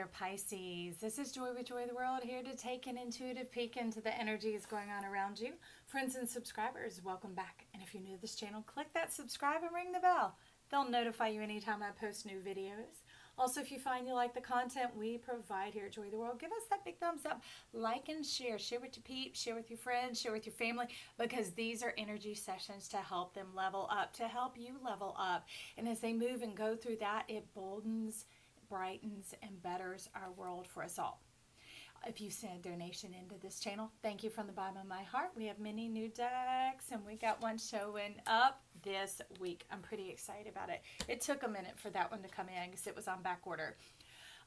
there, Pisces. This is Joy with Joy of the World, here to take an intuitive peek into the energies going on around you. Friends and subscribers, welcome back. And if you're new to this channel, click that subscribe and ring the bell. They'll notify you anytime I post new videos. Also, if you find you like the content we provide here at Joy of the World, give us that big thumbs up, like and share. Share with your peeps, share with your friends, share with your family, because these are energy sessions to help them level up, to help you level up. And as they move and go through that, it boldens, brightens, and betters our world for us all. If you send a donation into this channel, thank you from the bottom of my heart. We have many new decks, and we got one showing up this week. I'm pretty excited about it. It took a minute for that one to come in because it was on back order.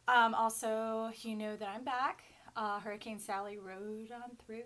Also, you know that I'm back. Hurricane Sally rode on through.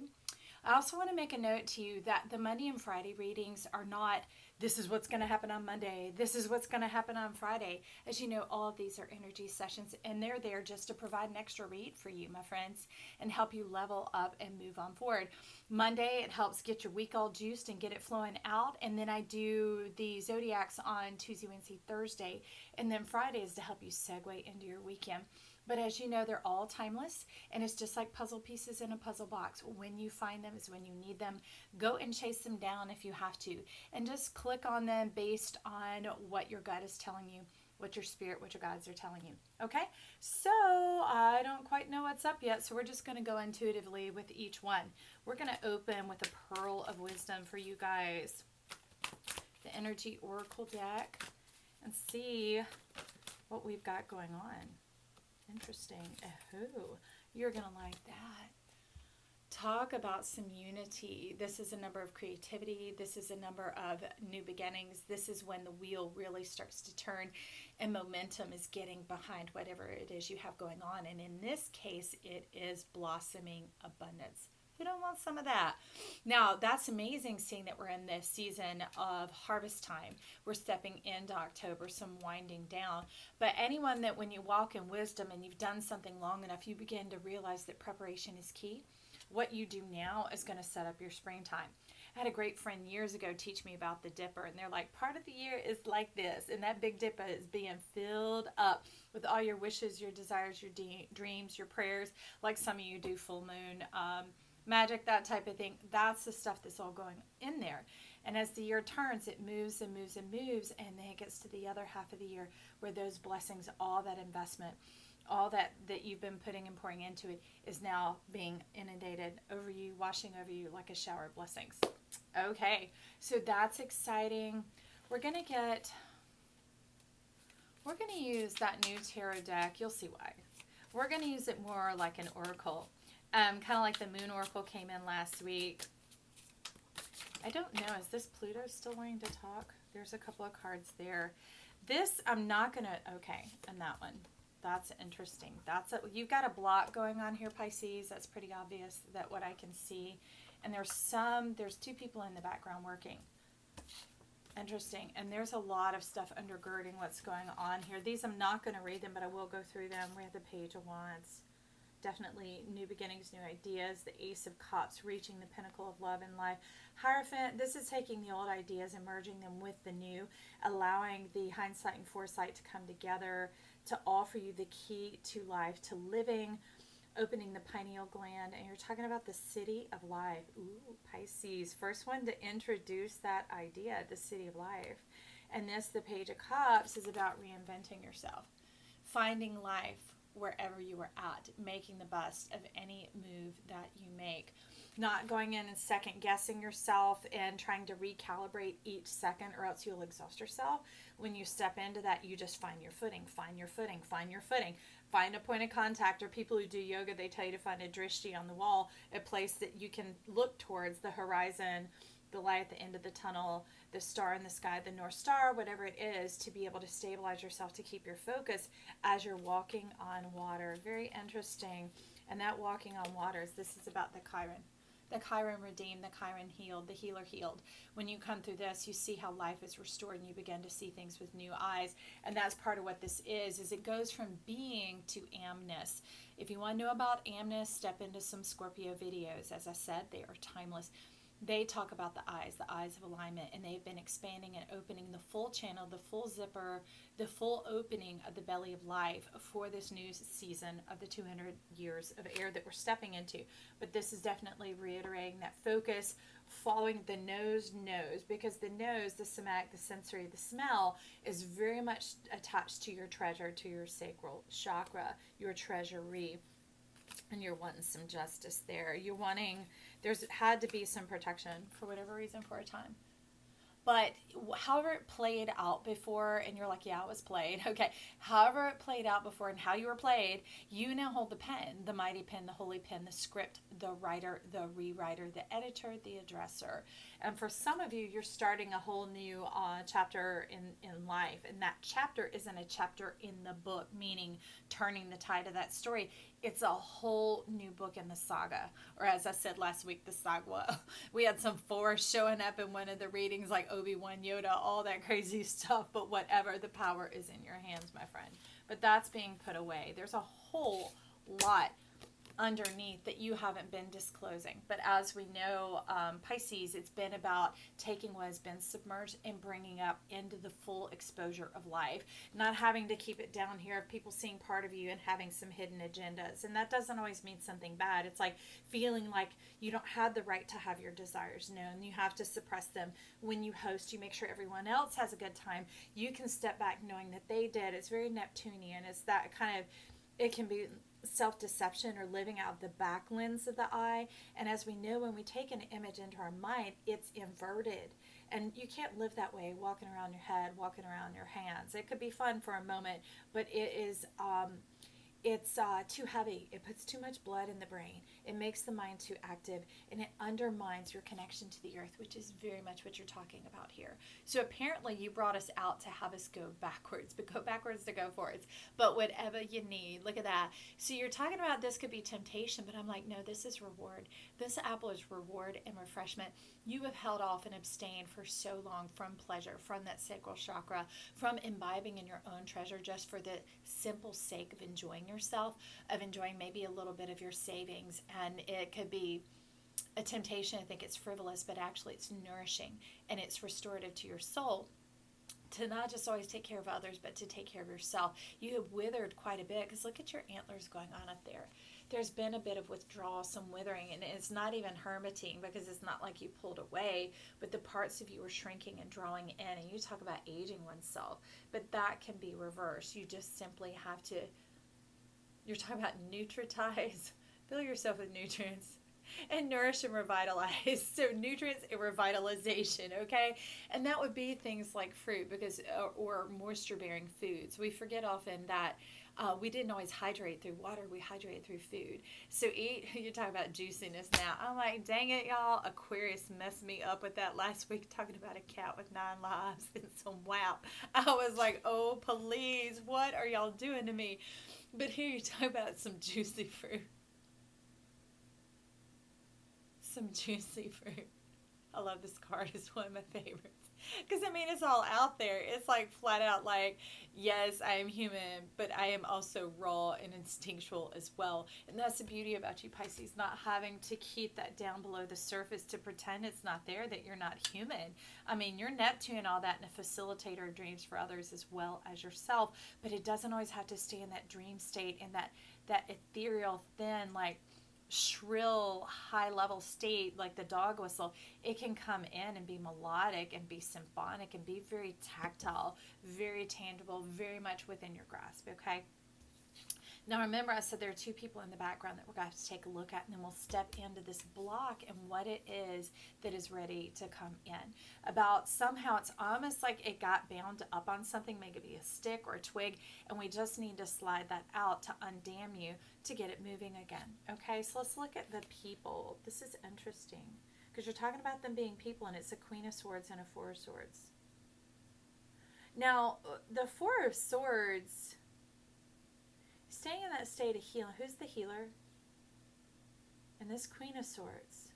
I also want to make a note to you that the Monday and Friday readings are not, this is what's going to happen on Monday, this is what's going to happen on Friday. As you know, all of these are energy sessions, and they're there just to provide an extra read for you, my friends, and help you level up and move on forward. Monday, it helps get your week all juiced and get it flowing out, and then I do the zodiacs on Tuesday, Wednesday, Thursday, and then Friday is to help you segue into your weekend. But as you know, they're all timeless, and it's just like puzzle pieces in a puzzle box. When you find them is when you need them. Go and chase them down if you have to, and just click on them based on what your gut is telling you, what your spirit, what your guides are telling you. Okay? So I don't quite know what's up yet, so we're just going to go intuitively with each one. We're going to open with a Pearl of Wisdom for you guys, the Energy Oracle deck, and see what we've got going on. Interesting. Oh, you're going to like that. Talk about some unity. This is a number of creativity. This is a number of new beginnings. This is when the wheel really starts to turn and momentum is getting behind whatever it is you have going on. And in this case, it is blossoming abundance. Who don't want some of that? Now, that's amazing seeing that we're in this season of harvest time. We're stepping into October, some winding down. But anyone that when you walk in wisdom and you've done something long enough, you begin to realize that preparation is key. What you do now is going to set up your springtime. I had a great friend years ago teach me about the dipper, and they're like, part of the year is like this, and that big dipper is being filled up with all your wishes, your desires, your dreams, your prayers, like some of you do full moon magic, that type of thing. That's the stuff that's all going in there. And as the year turns, it moves and moves and moves, and then it gets to the other half of the year where those blessings, all that investment, all that you've been putting and pouring into it is now being inundated over you, washing over you like a shower of blessings. Okay, so that's exciting. We're going to use that new tarot deck. You'll see why. We're going to use it more like an oracle. Kind of like the Moon Oracle came in last week. I don't know. Is this Pluto still wanting to talk? There's a couple of cards there. This, I'm not going to... Okay, and that one. That's interesting. You've got a block going on here, Pisces. That's pretty obvious that what I can see. And there's two people in the background working. Interesting. And there's a lot of stuff undergirding what's going on here. These, I'm not going to read them, but I will go through them. We have the Page of Wands. Definitely new beginnings, new ideas. The Ace of Cups, reaching the pinnacle of love and life. Hierophant, this is taking the old ideas and merging them with the new, allowing the hindsight and foresight to come together to offer you the key to life, to living, opening the pineal gland. And you're talking about the city of life. Ooh, Pisces. First one to introduce that idea, the city of life. And this, the Page of Cups, is about reinventing yourself, finding life wherever you are at, making the best of any move that you make, not going in and second guessing yourself and trying to recalibrate each second, or else you'll exhaust yourself. When you step into that, you just find your footing, find your footing, find your footing, find a point of contact. Or people who do yoga, they tell you to find a drishti on the wall, a place that you can look towards, the horizon, the light at the end of the tunnel, the star in the sky, the North Star, whatever it is, to be able to stabilize yourself, to keep your focus as you're walking on water. Very interesting. And that walking on waters, this is about the Chiron. The Chiron redeemed, the Chiron healed, the healer healed. When you come through this, you see how life is restored and you begin to see things with new eyes. And that's part of what this is it goes from being to amness. If you want to know about amness, step into some Scorpio videos. As I said, they are timeless. they talk about the eyes of alignment, and they've been expanding and opening the full channel, the full zipper, the full opening of the belly of life for this new season of the 200 years of air that we're stepping into. But this is definitely reiterating that focus, following the nose, because the nose, the somatic, the sensory, the smell is very much attached to your treasure, to your sacral chakra, your treasury. And you're wanting some justice there. You're wanting, there's had to be some protection for whatever reason for a time. But however it played out before, and you're like, yeah, it was played. Okay. However it played out before and how you were played, you now hold the pen, the mighty pen, the holy pen, the script, the writer, the rewriter, the editor, the addresser. And for some of you, you're starting a whole new chapter in life. And that chapter isn't a chapter in the book, meaning turning the tide of that story. It's a whole new book in the saga. Or as I said last week, the saga. We had some force showing up in one of the readings, like Obi-Wan, Yoda, all that crazy stuff. But whatever, the power is in your hands, my friend. But that's being put away. There's a whole lot underneath that you haven't been disclosing. But as we know, Pisces, it's been about taking what has been submerged and bringing up into the full exposure of life, not having to keep it down here of people seeing part of you and having some hidden agendas. And that doesn't always mean something bad. It's like feeling like you don't have the right to have your desires known. You have to suppress them. When you host, you make sure everyone else has a good time. You can step back knowing that they did. It's very Neptunian. It's that kind of, it can be self-deception or living out the back lens of the eye. And as we know, when we take an image into our mind, it's inverted, and you can't live that way, walking around your head, walking around your hands. It could be fun for a moment, but it is it's too heavy. It puts too much blood in the brain. It makes the mind too active, and it undermines your connection to the earth, which is very much what you're talking about here. So apparently you brought us out to have us go backwards, but go backwards to go forwards. But whatever you need, look at that. So you're talking about this could be temptation, but I'm like, no, this is reward. This apple is reward and refreshment. You have held off and abstained for so long from pleasure, from that sacral chakra, from imbibing in your own treasure just for the simple sake of enjoying yourself, of enjoying maybe a little bit of your savings. And it could be a temptation to think it's frivolous, but actually it's nourishing and it's restorative to your soul, to not just always take care of others, but to take care of yourself. You have withered quite a bit, because look at your antlers going on up there. There's been a bit of withdrawal, some withering, and it's not even hermiting, because it's not like you pulled away, but the parts of you are shrinking and drawing in. And you talk about aging oneself, but that can be reversed. You just simply have to, you're talking about nutritize, fill yourself with nutrients, and nourish and revitalize. So nutrients and revitalization, okay? And that would be things like fruit, because or moisture-bearing foods. We forget often that we didn't always hydrate through water. We hydrate through food. So eat, you talk about juiciness now. I'm like, dang it, y'all. Aquarius messed me up with that last week, talking about a cat with 9 lives and some WAP. I was like, oh, please, what are y'all doing to me? But here you talk about some juicy fruit. Some juicy fruit. I love this card. It's one of my favorites. Because, I mean, it's all out there. It's like flat out like, yes, I am human, but I am also raw and instinctual as well. And that's the beauty about you, Pisces, not having to keep that down below the surface to pretend it's not there, that you're not human. I mean, you're Neptune, all that, and a facilitator of dreams for others as well as yourself. But it doesn't always have to stay in that dream state, in that ethereal, thin, like, shrill, high-level state, like the dog whistle. It can come in and be melodic and be symphonic and be very tactile, very tangible, very much within your grasp, okay? Now remember, I said there are 2 people in the background that we're going to have to take a look at, and then we'll step into this block and what it is that is ready to come in. About somehow it's almost like it got bound up on something, maybe a stick or a twig, and we just need to slide that out to undam you to get it moving again. Okay, so let's look at the people. This is interesting because you're talking about them being people, and it's a Queen of Swords and a Four of Swords. Now, the Four of Swords, staying in that state of healing. Who's the healer? And this Queen of Swords.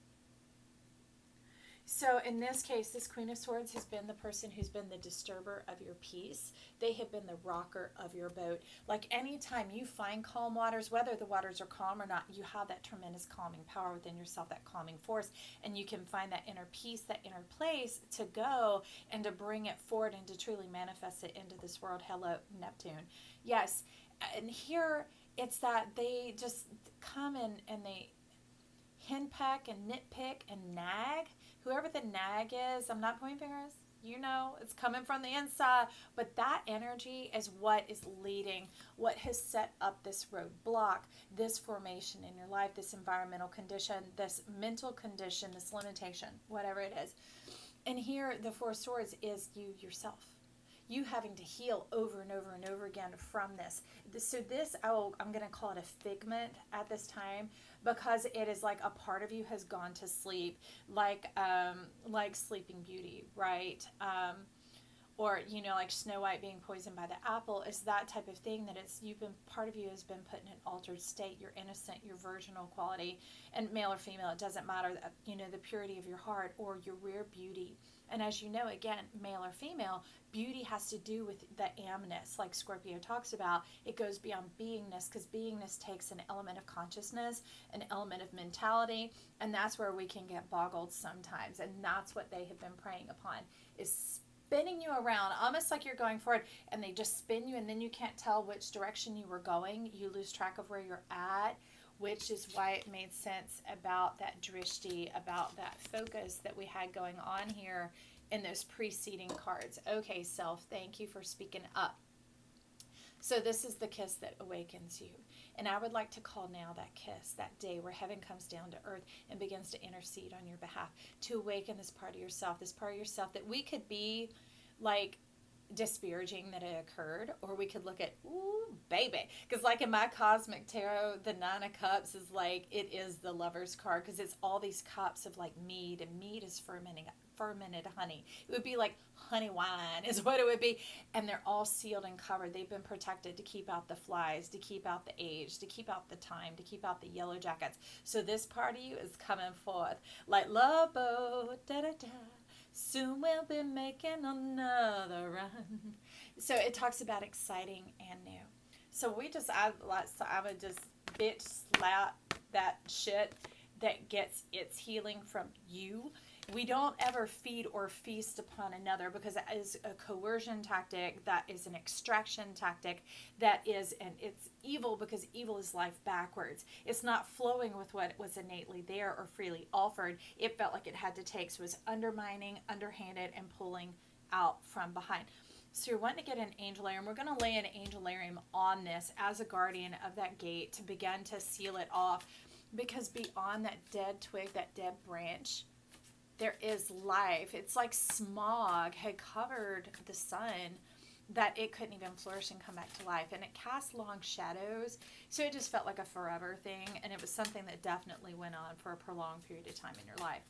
So in this case, this Queen of Swords has been the person who's been the disturber of your peace. They have been the rocker of your boat. Like anytime you find calm waters, whether the waters are calm or not, you have that tremendous calming power within yourself, that calming force, and you can find that inner peace, that inner place to go and to bring it forward and to truly manifest it into this world. Hello, Neptune. Yes, and here it's that they just come in and they henpeck and nitpick and nag. Whoever the nag is, I'm not pointing fingers. You know, it's coming from the inside. But that energy is what is leading, what has set up this roadblock, this formation in your life, this environmental condition, this mental condition, this limitation, whatever it is. And here, the Four of Swords is you yourself. You having to heal over and over and over again from this. So this, I'm going to call it a figment at this time, because it is like a part of you has gone to sleep, like Sleeping Beauty, right? Or, you know, like Snow White being poisoned by the apple. Is that type of thing, that it's part of you has been put in an altered state. You're innocent, your virginal quality, and male or female, it doesn't matter, you know, the purity of your heart or your rare beauty. And as you know, again, male or female, beauty has to do with the amness, like Scorpio talks about. It goes beyond beingness, because beingness takes an element of consciousness, an element of mentality, and that's where we can get boggled sometimes. And that's what they have been preying upon, is spinning you around, almost like you're going forward, and they just spin you, and then you can't tell which direction you were going. You lose track of where you're at, which is why it made sense about that drishti, about that focus that we had going on here in those preceding cards. Okay, self, thank you for speaking up. So this is the kiss that awakens you. And I would like to call now that kiss, that day where heaven comes down to earth and begins to intercede on your behalf, to awaken this part of yourself that we could be like disparaging that it occurred, or we could look at, ooh, baby. Because like in my cosmic tarot, the Nine of Cups is like, it is the Lover's card, because it's all these cups of like mead, and mead is fermented honey. It would be like honey wine is what it would be, and they're all sealed and covered. They've been protected to keep out the flies, to keep out the age, to keep out the time, to keep out the yellow jackets. So this part of you is coming forth like love boat, da da da. Soon we'll be making another run. So it talks about exciting and new. So I would just bitch slap that shit that gets its healing from you. We don't ever feed or feast upon another, because that is a coercion tactic, that is an extraction tactic, it's evil, because evil is life backwards. It's not flowing with what was innately there or freely offered. It felt like it had to take, so it was undermining, underhanded, and pulling out from behind. So you're wanting to get an angelarium. We're going to lay an angelarium on this as a guardian of that gate to begin to seal it off, because beyond that dead twig, that dead branch, there is life. It's like smog had covered the sun, that it couldn't even flourish and come back to life. And it cast long shadows. So it just felt like a forever thing. And it was something that definitely went on for a prolonged period of time in your life.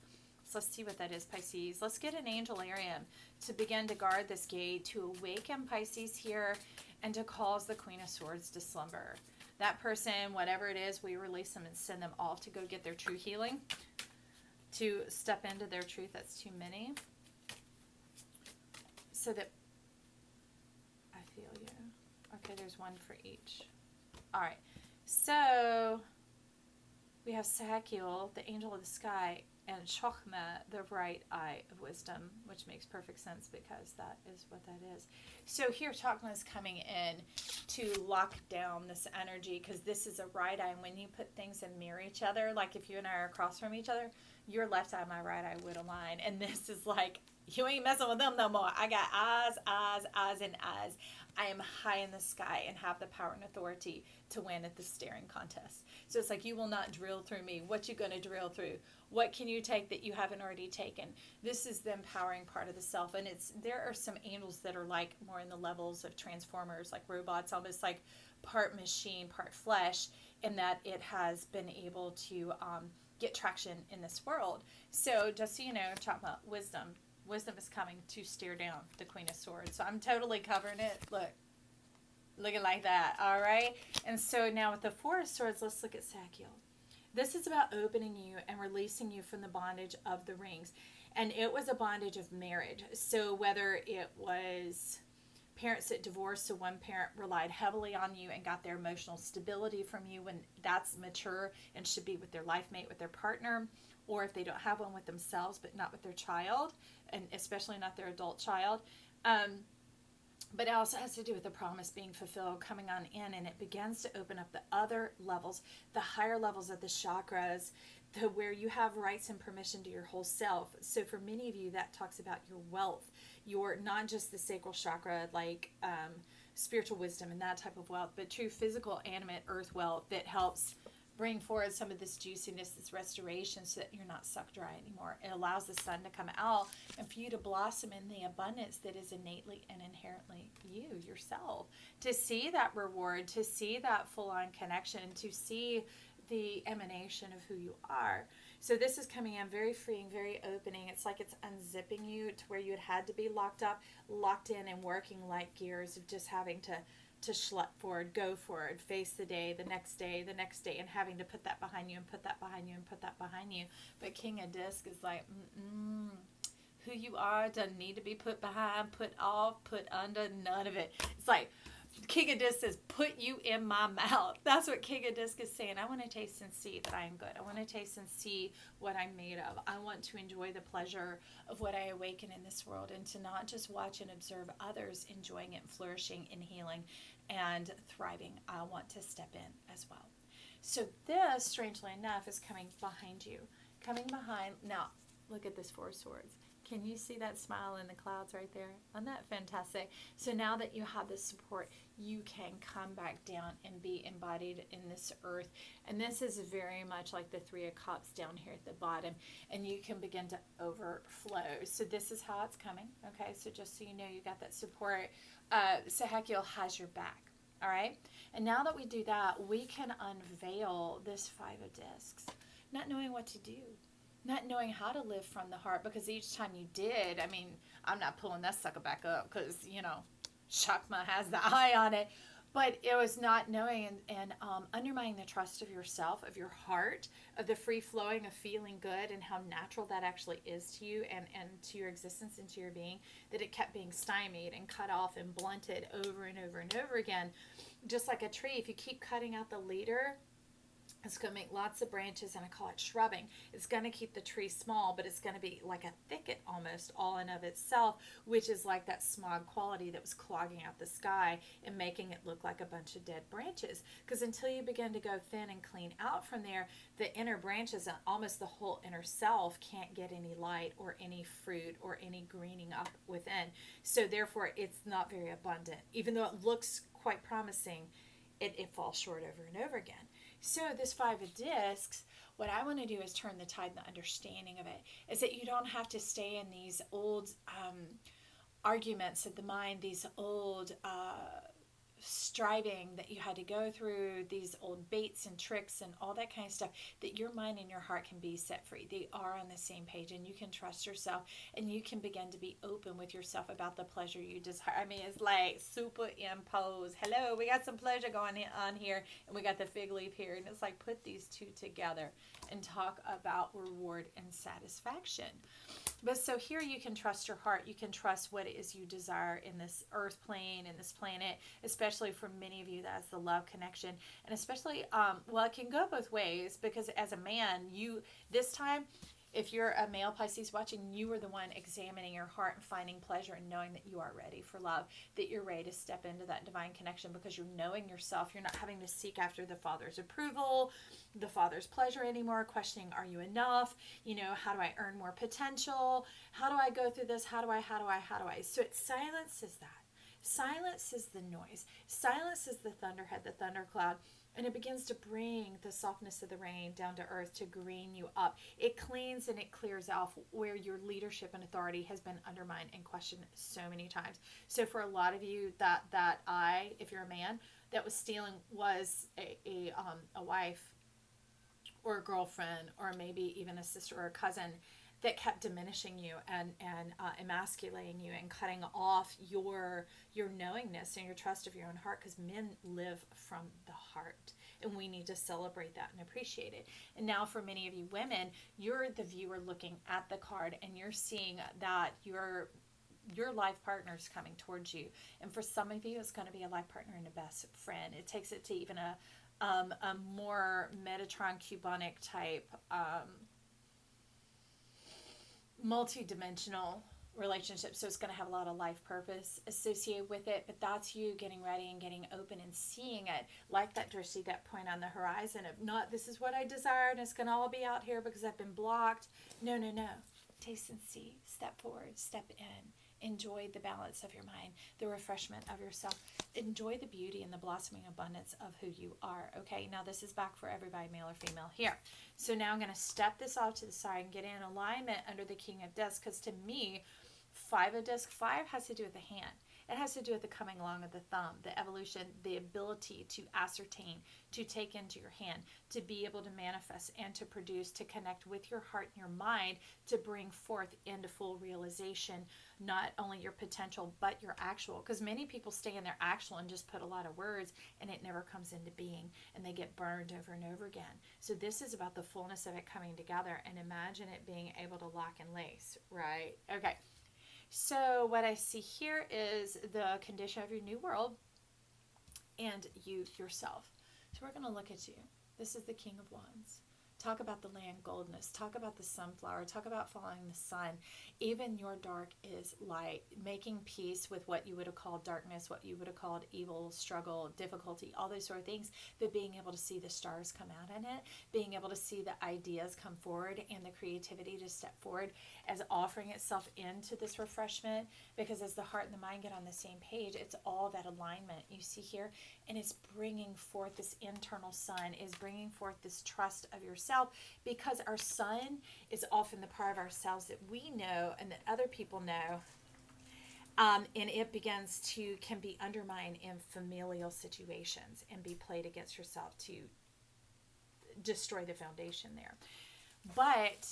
So let's see what that is, Pisces. Let's get an angelarium to begin to guard this gate, to awaken Pisces here, and to cause the Queen of Swords to slumber. That person, whatever it is, we release them and send them off to go get their true healing, to step into their truth. That's too many. So that, I feel you. Okay, there's one for each. All right. So we have Sakiel, the angel of the sky, and Chokhmah, the right eye of wisdom, which makes perfect sense, because that is what that is. So here Chokhmah is coming in to lock down this energy, because this is a right eye. And when you put things and mirror each other, like if you and I are across from each other, your left eye, my right eye would align. And this is like, you ain't messing with them no more. I got eyes, and eyes. I am high in the sky and have the power and authority to win at the staring contest. So it's like, you will not drill through me. What you going to drill through? What can you take that you haven't already taken? This is the empowering part of the self. And there are some angels that are like more in the levels of transformers, like robots, almost like part machine, part flesh, in that it has been able to get traction in this world. So just so you know, talking about wisdom. Wisdom is coming to stare down the Queen of Swords. So I'm totally covering it. Look. Looking like that. All right. And so now with the Four of Swords, let's look at Sakiel. This is about opening you and releasing you from the bondage of the rings. And it was a bondage of marriage. So whether it was parents that divorced, so one parent relied heavily on you and got their emotional stability from you when that's mature and should be with their life mate, with their partner, or if they don't have one, with themselves, but not with their child, and especially not their adult child. But it also has to do with the promise being fulfilled, coming on in, and it begins to open up the other levels, the higher levels of the chakras, where you have rights and permission to your whole self. So for many of you, that talks about your wealth, your, not just the sacral chakra, like spiritual wisdom and that type of wealth, but true physical, animate earth wealth that helps bring forward some of this juiciness, this restoration, so that you're not sucked dry anymore. It allows the sun to come out and for you to blossom in the abundance that is innately and inherently you, yourself. To see that reward, to see that full-on connection, to see the emanation of who you are. So this is coming in very freeing, very opening. It's like it's unzipping you to where you had to be locked up, locked in, and working like gears of just having to schlep forward, go forward, face the day, the next day, and having to put that behind you and put that behind you and put that behind you. But King of Disc is like, who you are doesn't need to be put behind, put off, put under, none of it. It's like King of Disc says, put you in my mouth. That's what King of Disc is saying. I want to taste and see that I am good. I want to taste and see what I'm made of. I want to enjoy the pleasure of what I awaken in this world, and to not just watch and observe others enjoying it, flourishing and healing and thriving. I want to step in as well. So this, strangely enough, is coming behind you. Coming behind. Now, look at this Four of Swords. Can you see that smile in the clouds right there? Isn't that fantastic? So now that you have this support, you can come back down and be embodied in this earth. And this is very much like the Three of Cups down here at the bottom. And you can begin to overflow. So this is how it's coming. Okay, so just so you know, you got that support. Sahakiel has your back. All right? And now that we do that, we can unveil this Five of Discs. Not knowing what to do. Not knowing how to live from the heart, because each time you did, I mean, I'm not pulling that sucker back up because, you know, Chakma has the eye on it, but it was not knowing and undermining the trust of yourself, of your heart, of the free flowing of feeling good and how natural that actually is to you and to your existence and to your being, that it kept being stymied and cut off and blunted over and over and over again. Just like a tree, if you keep cutting out the leader, it's going to make lots of branches, and I call it shrubbing. It's going to keep the tree small, but it's going to be like a thicket almost all in of itself, which is like that smog quality that was clogging out the sky and making it look like a bunch of dead branches. Because until you begin to go thin and clean out from there, the inner branches and almost the whole inner self can't get any light or any fruit or any greening up within. So therefore, it's not very abundant. Even though it looks quite promising, it falls short over and over again. So this Five of Discs, what I want to do is turn the tide and the understanding of it, is that you don't have to stay in these old arguments of the mind, these old striving that you had to go through, these old baits and tricks and all that kind of stuff, that your mind and your heart can be set free. They are on the same page, and you can trust yourself, and you can begin to be open with yourself about the pleasure you desire. I mean, it's like superimpose. Hello, we got some pleasure going on here, and we got the fig leaf here, and it's like put these two together and talk about reward and satisfaction. But so here you can trust your heart. You can trust what it is you desire in this earth plane, in this planet, especially for many of you, that's the love connection. And especially, well, it can go both ways, because as a man, you, this time, if you're a male Pisces watching, you are the one examining your heart and finding pleasure and knowing that you are ready for love, that you're ready to step into that divine connection, because you're knowing yourself. You're not having to seek after the Father's approval, the Father's pleasure anymore, questioning, are you enough? You know, how do I earn more potential? How do I go through this? How do I? So it silences that. Silences the noise. Silences the thunderhead, the thundercloud. And it begins to bring the softness of the rain down to earth to green you up. It cleans and it clears off where your leadership and authority has been undermined and questioned so many times. So for a lot of you, that I, if you're a man, that was stealing was a wife or a girlfriend or maybe even a sister or a cousin that kept diminishing you and emasculating you and cutting off your knowingness and your trust of your own heart, because men live from the heart. And we need to celebrate that and appreciate it. And now for many of you women, you're the viewer looking at the card and you're seeing that your life partner is coming towards you. And for some of you, it's going to be a life partner and a best friend. It takes it to even a more Metatron Cubonic type multi-dimensional relationship. So it's going to have a lot of life purpose associated with it, but that's you getting ready and getting open and seeing it like that Drishti, that point on the horizon of not, this is what I desire and it's going to all be out here because I've been blocked. No, no, no. Taste and see. Step forward. Step in. Enjoy the balance of your mind, the refreshment of yourself. Enjoy the beauty and the blossoming abundance of who you are. Okay, now this is back for everybody, male or female here. So now I'm going to step this off to the side and get in alignment under the King of Discs, because to me, 5 of Disc, 5 has to do with the hand. It has to do with the coming along of the thumb, the evolution, the ability to ascertain, to take into your hand, to be able to manifest and to produce, to connect with your heart and your mind, to bring forth into full realization, not only your potential, but your actual. Because many people stay in their actual and just put a lot of words and it never comes into being and they get burned over and over again. So this is about the fullness of it coming together, and imagine it being able to lock and lace, right? Okay. So what I see here is the condition of your new world and you yourself. So we're going to look at you. This is the King of Wands. Talk about the land goldness. Talk about the sunflower. Talk about following the sun. Even your dark is light. Making peace with what you would have called darkness, what you would have called evil, struggle, difficulty, all those sort of things. But being able to see the stars come out in it, being able to see the ideas come forward and the creativity to step forward as offering itself into this refreshment. Because as the heart and the mind get on the same page, it's all that alignment you see here. And it's bringing forth this internal sun, is bringing forth this trust of yourself, because our sun is often the part of ourselves that we know and that other people know. And it can be undermined in familial situations and be played against yourself to destroy the foundation there. But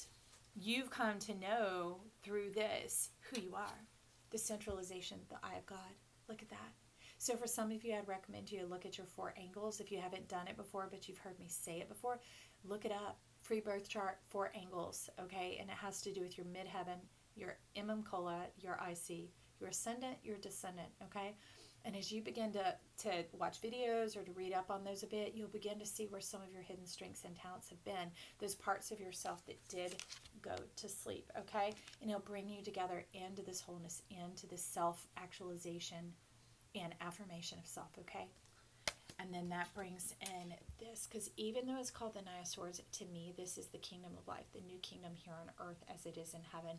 you've come to know through this who you are. The centralization, the eye of God. Look at that. So for some of you, I'd recommend you to look at your 4 angles. If you haven't done it before, but you've heard me say it before, look it up. Free birth chart, 4 angles, okay? And it has to do with your midheaven, your Imam your IC, your ascendant, your descendant, okay? And as you begin to watch videos or to read up on those a bit, you'll begin to see where some of your hidden strengths and talents have been, those parts of yourself that did go to sleep, okay? And it'll bring you together into this wholeness, into this self-actualization and affirmation of self, okay? And then that brings in this, because even though it's called the Nine of Swords, to me, this is the kingdom of life, the new kingdom here on earth as it is in heaven.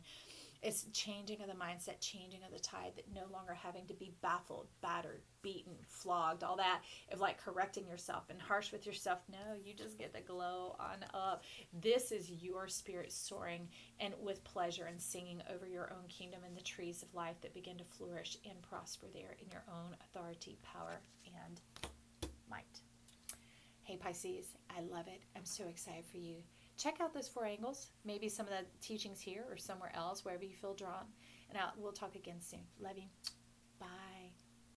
It's changing of the mindset, changing of the tide, that no longer having to be baffled, battered, beaten, flogged, all that, of like correcting yourself and harsh with yourself. No, you just get to glow on up. This is your spirit soaring and with pleasure and singing over your own kingdom and the trees of life that begin to flourish and prosper there in your own authority, power, and might. Hey Pisces, I love it. I'm so excited for you. Check out those 4 angles, maybe some of the teachings here or somewhere else, wherever you feel drawn. And we'll talk again soon. Love you. Bye.